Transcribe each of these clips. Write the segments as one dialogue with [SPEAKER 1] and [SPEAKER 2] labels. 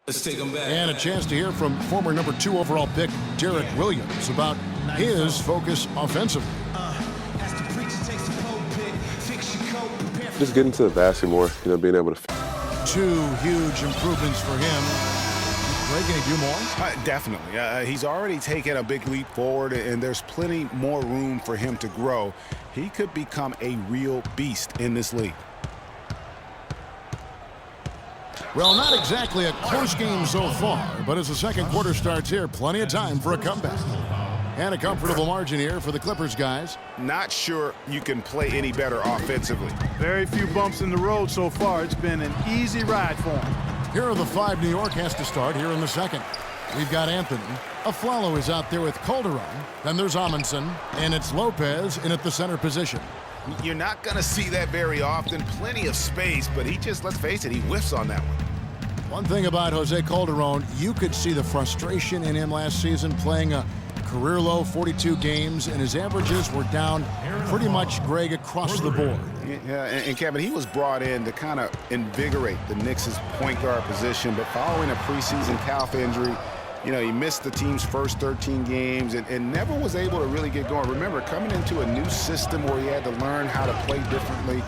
[SPEAKER 1] Let's take him back.
[SPEAKER 2] And a chance to hear from former number 2 overall pick Derek Williams about his focus offensively.
[SPEAKER 3] Just getting to the basket more, being able to.
[SPEAKER 2] 2 huge improvements for him. Greg, can he do more?
[SPEAKER 4] Definitely. He's already taken a big leap forward, and there's plenty more room for him to grow. He could become a real beast in this league.
[SPEAKER 2] Well, not exactly a close game so far, but as the second quarter starts here, plenty of time for a comeback. And a comfortable margin here for the Clippers guys.
[SPEAKER 4] Not sure you can play any better offensively.
[SPEAKER 5] Very few bumps in the road so far. It's been an easy ride for him.
[SPEAKER 2] Here are the 5 New York has to start here in the second. We've got Anthony. Aflalo is out there with Calderon. Then there's Amundsen, and it's Lopez in at the center position.
[SPEAKER 4] You're not going to see that very often. Plenty of space, but he just, let's face it, he whiffs on that one.
[SPEAKER 2] One thing about Jose Calderon, you could see the frustration in him last season playing a career-low 42 games, and his averages were down pretty much, Greg, across the board.
[SPEAKER 4] Yeah, and Kevin, he was brought in to kind of invigorate the Knicks' point guard position, but following a preseason calf injury, he missed the team's first 13 games and never was able to really get going. Remember, coming into a new system where he had to learn how to play differently,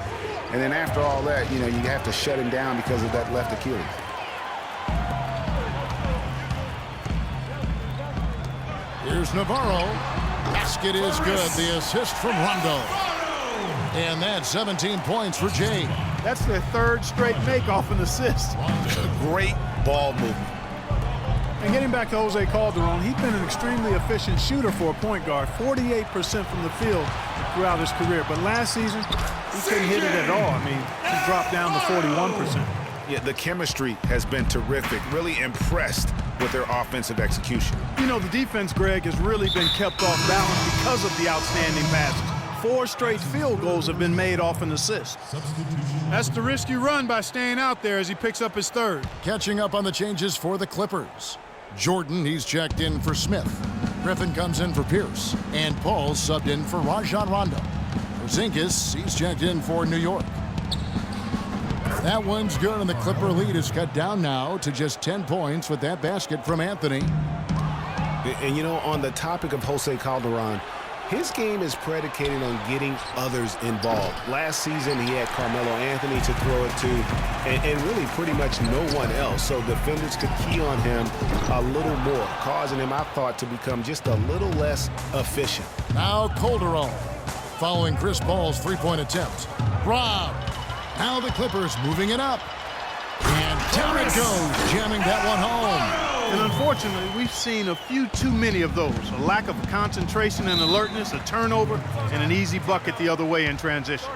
[SPEAKER 4] and then after all that, you have to shut him down because of that left Achilles.
[SPEAKER 2] Here's Navarro. Basket is good. The assist from Rondo. And that's 17 points for Jay.
[SPEAKER 5] That's their 3rd straight make off an assist.
[SPEAKER 4] Great ball movement.
[SPEAKER 5] And getting back to Jose Calderon, he's been an extremely efficient shooter for a point guard, 48% from the field throughout his career. But last season, he couldn't hit it at all. I mean, he dropped down to 41%.
[SPEAKER 4] Yeah, the chemistry has been terrific. Really impressed with their offensive execution.
[SPEAKER 5] The defense, Greg, has really been kept off balance because of the outstanding passes. 4 straight field goals have been made off an assist. That's the risk you run by staying out there as he picks up his 3rd.
[SPEAKER 2] Catching up on the changes for the Clippers. Jordan, he's checked in for Smith. Griffin comes in for Pierce. And Paul subbed in for Rajon Rondo. Porzingis, he's checked in for New York. That one's good, and the Clipper lead is cut down now to just 10 points with that basket from Anthony.
[SPEAKER 4] And, on the topic of Jose Calderon, his game is predicated on getting others involved. Last season, he had Carmelo Anthony to throw it to, and really pretty much no one else. So defenders could key on him a little more, causing him, I thought, to become just a little less efficient.
[SPEAKER 2] Now Calderon, following Chris Paul's 3-point attempt. Rob. Now the Clippers moving it up. And down it goes, jamming that one home.
[SPEAKER 5] And unfortunately, we've seen a few too many of those. A lack of concentration and alertness, a turnover, and an easy bucket the other way in transition.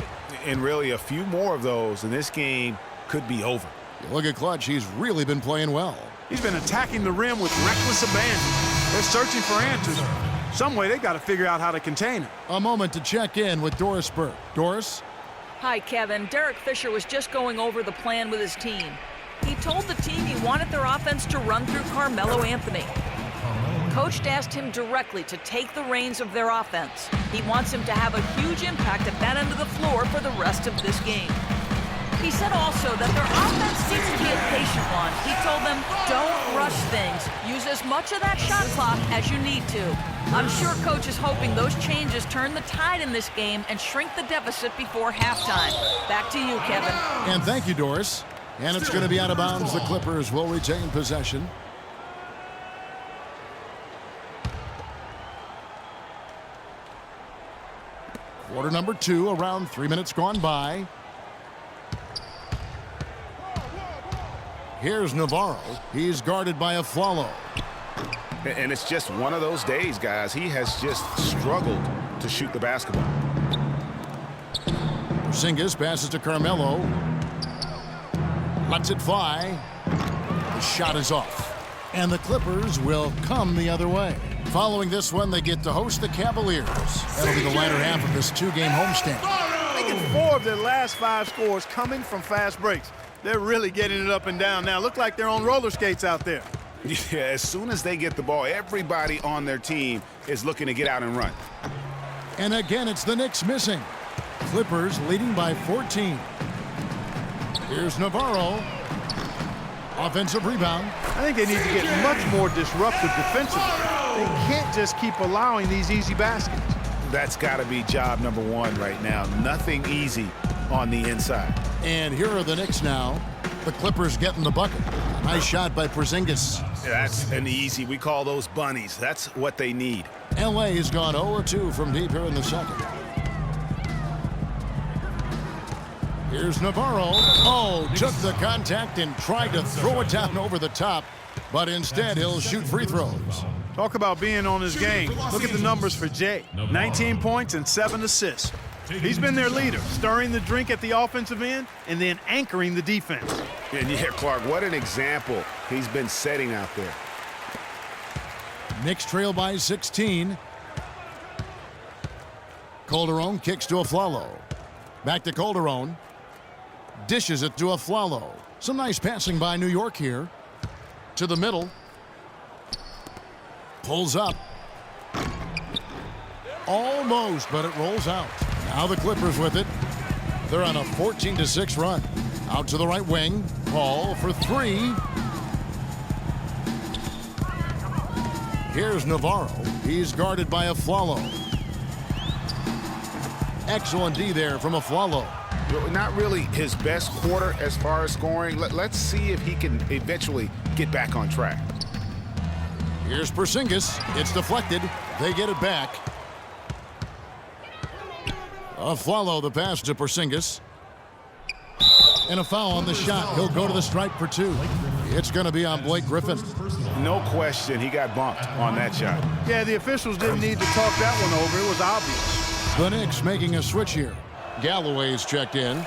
[SPEAKER 4] And really a few more of those, and this game could be over.
[SPEAKER 2] Look at Clutch. He's really been playing well.
[SPEAKER 5] He's been attacking the rim with reckless abandon. They're searching for answers. Some way they got to figure out how to contain it.
[SPEAKER 2] A moment to check in with Doris Burke. Doris?
[SPEAKER 6] Hi, Kevin. Derek Fisher was just going over the plan with his team. He told the team he wanted their offense to run through Carmelo Anthony. Coach asked him directly to take the reins of their offense. He wants him to have a huge impact at that end of the floor for the rest of this game. He said also that their offense needs to be a patient one. He told them, don't rush things. Use as much of that shot clock as you need to. I'm sure Coach is hoping those changes turn the tide in this game and shrink the deficit before halftime. Back to you, Kevin.
[SPEAKER 2] And thank you, Doris. And it's going to be out of bounds. The Clippers will retain possession. Quarter number 2, around 3 minutes gone by. Here's Navarro. He's guarded by Aflalo.
[SPEAKER 4] And it's just one of those days, guys. He has just struggled to shoot the basketball.
[SPEAKER 2] Porzingis passes to Carmelo. Lets it fly. The shot is off. And the Clippers will come the other way. Following this one, they get to host the Cavaliers. That'll be the latter half of this 2-game homestand.
[SPEAKER 5] They get 4 of their last 5 scores coming from fast breaks. They're really getting it up and down now. Look like they're on roller skates out there.
[SPEAKER 4] Yeah, as soon as they get the ball, everybody on their team is looking to get out and run.
[SPEAKER 2] And again, it's the Knicks missing. Clippers leading by 14. Here's Navarro. Offensive rebound.
[SPEAKER 5] I think they need to get much more disruptive defensively. They can't just keep allowing these easy baskets.
[SPEAKER 4] That's got to be job number one right now. Nothing easy on the inside.
[SPEAKER 2] And here are the Knicks now. The Clippers getting the bucket. Nice shot by Porzingis.
[SPEAKER 4] That's an easy. We call those bunnies. That's what they need.
[SPEAKER 2] LA has gone 0-2 from deep here in the second. Here's Navarro. Oh, took the contact and tried to throw it down over the top, but instead he'll shoot free throws.
[SPEAKER 5] Talk about being on his game. Look at the numbers for Jay. 19 points and 7 assists. He's been their leader, stirring the drink at the offensive end and then anchoring the defense.
[SPEAKER 4] And yeah, Clark, what an example he's been setting out there.
[SPEAKER 2] Knicks trail by 16. Calderon kicks to Afflalo. Back to Calderon. Dishes it to Afflalo. Some nice passing by New York here. To the middle. Pulls up. Almost, but it rolls out. Now the Clippers with it. They're on a 14-6 run. Out to the right wing. Paul for three. Here's Navarro. He's guarded by Afflalo. Excellent D there from Afflalo.
[SPEAKER 4] Not really his best quarter as far as scoring. Let's see if he can eventually get back on track.
[SPEAKER 2] Here's Porzingis. It's deflected. They get it back. Afflalo the pass to Porzingis. And a foul on the shot. He'll go to the stripe for two. It's going to be on Blake Griffin.
[SPEAKER 4] No question he got bumped on that shot.
[SPEAKER 5] Yeah, the officials didn't need to talk that one over. It was obvious.
[SPEAKER 2] The Knicks making a switch here. Galloway's checked in.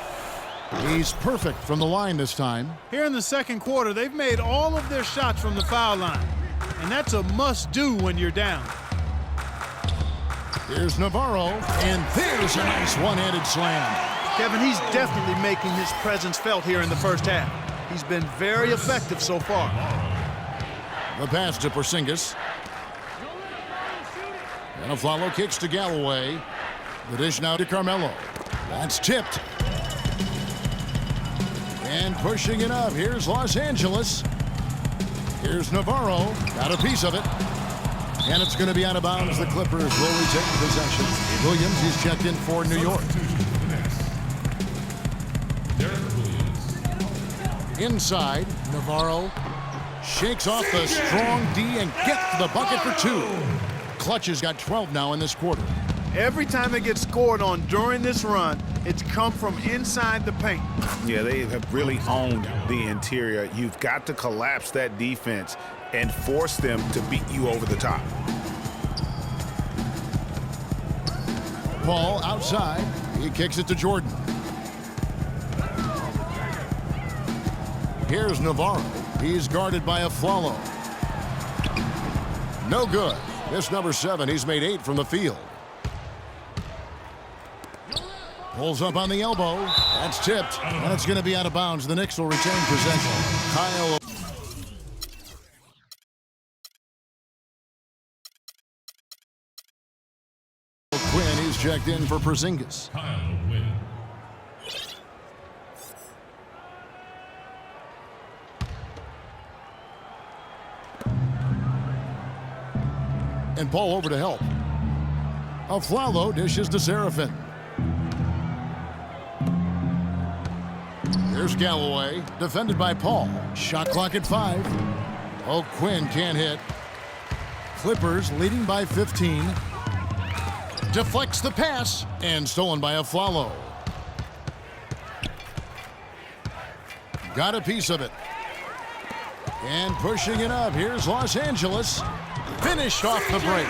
[SPEAKER 2] He's perfect from the line this time.
[SPEAKER 5] Here in the second quarter, they've made all of their shots from the foul line. And that's a must-do when you're down.
[SPEAKER 2] Here's Navarro, and there's a nice one-handed slam.
[SPEAKER 5] Kevin, he's definitely making his presence felt here in the first half. He's been very effective so far.
[SPEAKER 2] The pass to Porzingis. And Afflalo kicks to Galloway. The dish now to Carmelo. That's tipped. And pushing it up. Here's Los Angeles. Here's Navarro. Got a piece of it. And it's going to be out of bounds. The Clippers will retain possession. Williams, he's checked in for New York. Inside, Navarro shakes off the strong D and gets the bucket for two. Clutch has got 12 now in this quarter.
[SPEAKER 5] Every time they get scored on during this run, it's come from inside the paint.
[SPEAKER 4] Yeah, they have really owned the interior. You've got to collapse that defense and force them to beat you over the top.
[SPEAKER 2] Paul outside. He kicks it to Jordan. Here's Navarro. He's guarded by Afflalo. No good. This number 7, he's made 8 from the field. Pulls up on the elbow. That's tipped. And it's going to be out of bounds. The Knicks will retain possession. Kyle. Quinn, he's checked in for Porzingis. And Paul over to help. Afflalo dishes to Serafin. Here's Galloway, defended by Paul. Shot clock at 5. Oh, Quinn can't hit. Clippers leading by 15. Deflects the pass and stolen by Afflalo. Got a piece of it. And pushing it up. Here's Los Angeles. Finished off the break.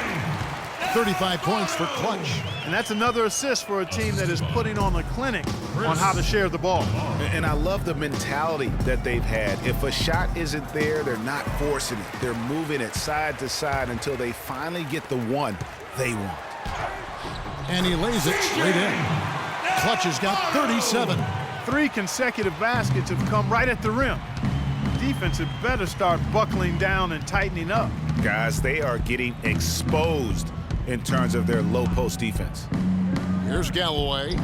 [SPEAKER 2] 35 points for Clutch.
[SPEAKER 5] And that's another assist for a team that is putting on a clinic on how to share the ball.
[SPEAKER 4] And I love the mentality that they've had. If a shot isn't there, they're not forcing it. They're moving it side to side until they finally get the one they want.
[SPEAKER 2] And he lays it straight in. Clutch has got 37.
[SPEAKER 5] 3 consecutive baskets have come right at the rim. Defense had better start buckling down and tightening up.
[SPEAKER 4] Guys, they are getting exposed in terms of their low post defense.
[SPEAKER 2] Here's Galloway.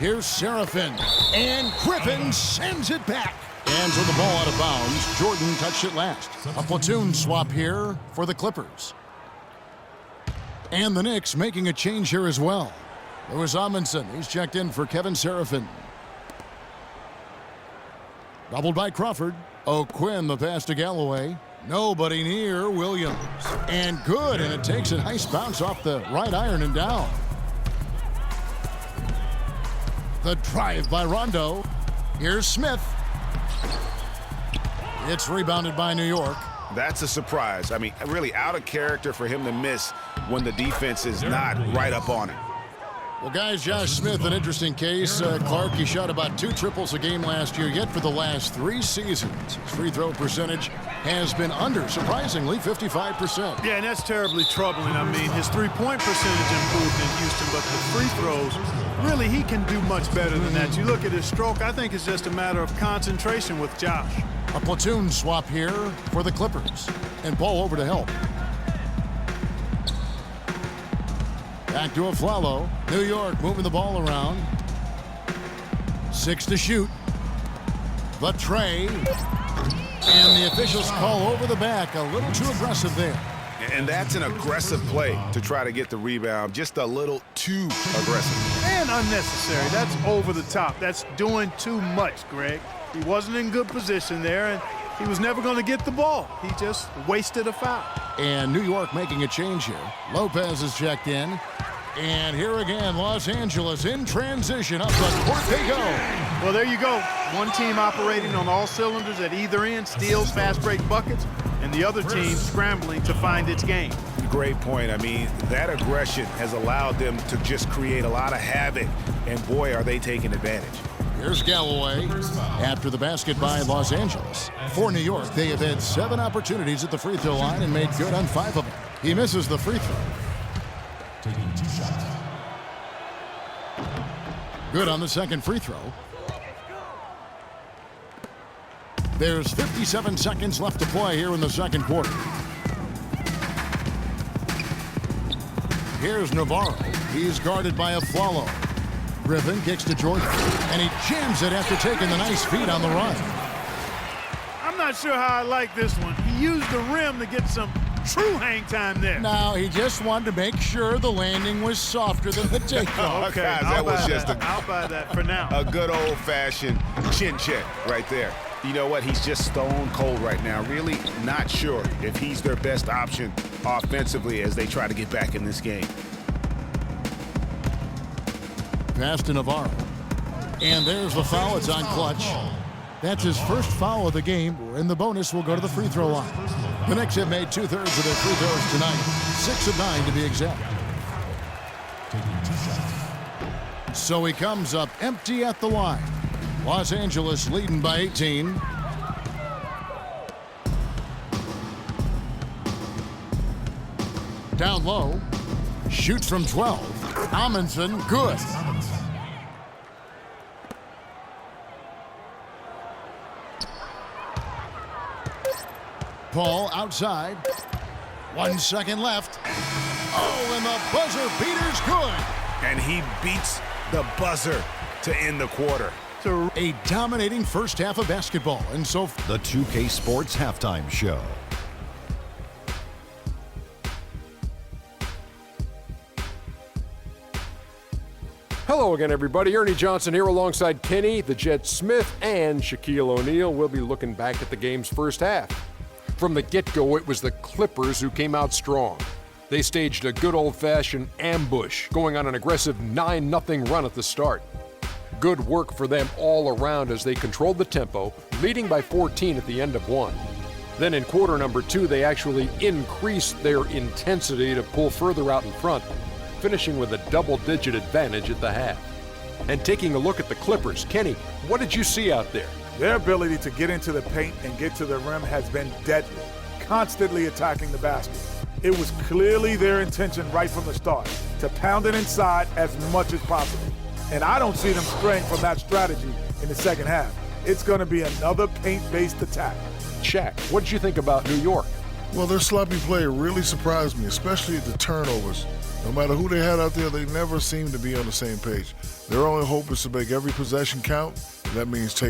[SPEAKER 2] Here's Serafin, and Griffin sends it back. And with the ball out of bounds, Jordan touched it last. A platoon swap here for the Clippers. And the Knicks making a change here as well. Louis Amundsen, he's checked in for Kevin Serafin. Doubled by Crawford. O'Quinn, the pass to Galloway. Nobody near Williams. And good, and it takes a nice bounce off the right iron and down. The drive by Rondo. Here's Smith. It's rebounded by New York.
[SPEAKER 4] That's a surprise. I mean, really out of character for him to miss when the defense is not right up on him.
[SPEAKER 2] Well, guys, Josh Smith, an interesting case. Clark, he shot about 2 triples a game last year, yet for the last 3 seasons, his free throw percentage has been under, surprisingly, 55%.
[SPEAKER 5] Yeah, and that's terribly troubling. I mean, his three-point percentage improved in Houston, but the free throws, really, he can do much better than that. You look at his stroke, I think it's just a matter of concentration with Josh.
[SPEAKER 2] A platoon swap here for the Clippers. And Paul over to help. Back to Aflalo. New York moving the ball around. 6 to shoot. The tray. And the officials call over the back. A little too aggressive there.
[SPEAKER 4] And that's an aggressive play to try to get the rebound. Just a little too aggressive.
[SPEAKER 5] And unnecessary. That's over the top. That's doing too much, Greg. He wasn't in good position there, and he was never going to get the ball. He just wasted a foul.
[SPEAKER 2] And New York making a change here. Lopez is checked in. And here again, Los Angeles in transition. Up the court they go.
[SPEAKER 5] Well, there you go. One team operating on all cylinders at either end, steals, fast break buckets, and the other team scrambling to find its game.
[SPEAKER 4] Great point. I mean, that aggression has allowed them to just create a lot of havoc, and boy, are they taking advantage.
[SPEAKER 2] Here's Galloway after the basket by Los Angeles. For New York, they have had 7 opportunities at the free throw line and made good on 5 of them. He misses the free throw.
[SPEAKER 1] Taking 2 shots.
[SPEAKER 2] Good on the second free throw. There's 57 seconds left to play here in the second quarter. Here's Navarro. He's guarded by Aflalo. Griffin kicks to Jordan, and he jams it after taking the nice feed on the run.
[SPEAKER 5] I'm not sure how I like this one. He used the rim to get some true hang time there.
[SPEAKER 2] Now, he just wanted to make sure the landing was softer than the takeoff.
[SPEAKER 4] Okay, guys, that was just
[SPEAKER 5] I'll buy that for now.
[SPEAKER 4] a good old-fashioned chin check right there. You know what? He's just stone cold right now. Really not sure if he's their best option offensively as they try to get back in this game.
[SPEAKER 2] Pass to Navarro. And there's the foul. It's on Clutch. That's his first foul of the game, and the bonus will go to the free throw line. The Knicks have made 2/3 of their free throws tonight. 6 of 9 to be exact.
[SPEAKER 1] Taking 2 shots.
[SPEAKER 2] So he comes up empty at the line. Los Angeles leading by 18. Down low. Shoots from 12. Amundsen, good. Paul outside. 1 second left. Oh, and the buzzer beater's good.
[SPEAKER 4] And he beats the buzzer to end the quarter.
[SPEAKER 2] A dominating first half of basketball, and so
[SPEAKER 7] The 2K Sports Halftime Show.
[SPEAKER 8] Hello again, everybody. Ernie Johnson here alongside Kenny, the Jet Smith, and Shaquille O'Neal. We'll be looking back at the game's first half. From the get-go, it was the Clippers who came out strong. They staged a good old-fashioned ambush, going on an aggressive 9-0 run at the start. Good work for them all around as they controlled the tempo, leading by 14 at the end of 1. Then in quarter number 2, they actually increased their intensity to pull further out in front, finishing with a double-digit advantage at the half. And taking a look at the Clippers, Kenny, what did you see out there?
[SPEAKER 9] Their ability to get into the paint and get to the rim has been deadly, constantly attacking the basket. It was clearly their intention right from the start to pound it inside as much as possible. And I don't see them straying from that strategy in the second half. It's going to be another paint-based attack.
[SPEAKER 8] Shaq, what did you think about New York?
[SPEAKER 10] Well, their sloppy play really surprised me, especially the turnovers. No matter who they had out there, they never seemed to be on the same page. Their only hope is to make every possession count, and that means take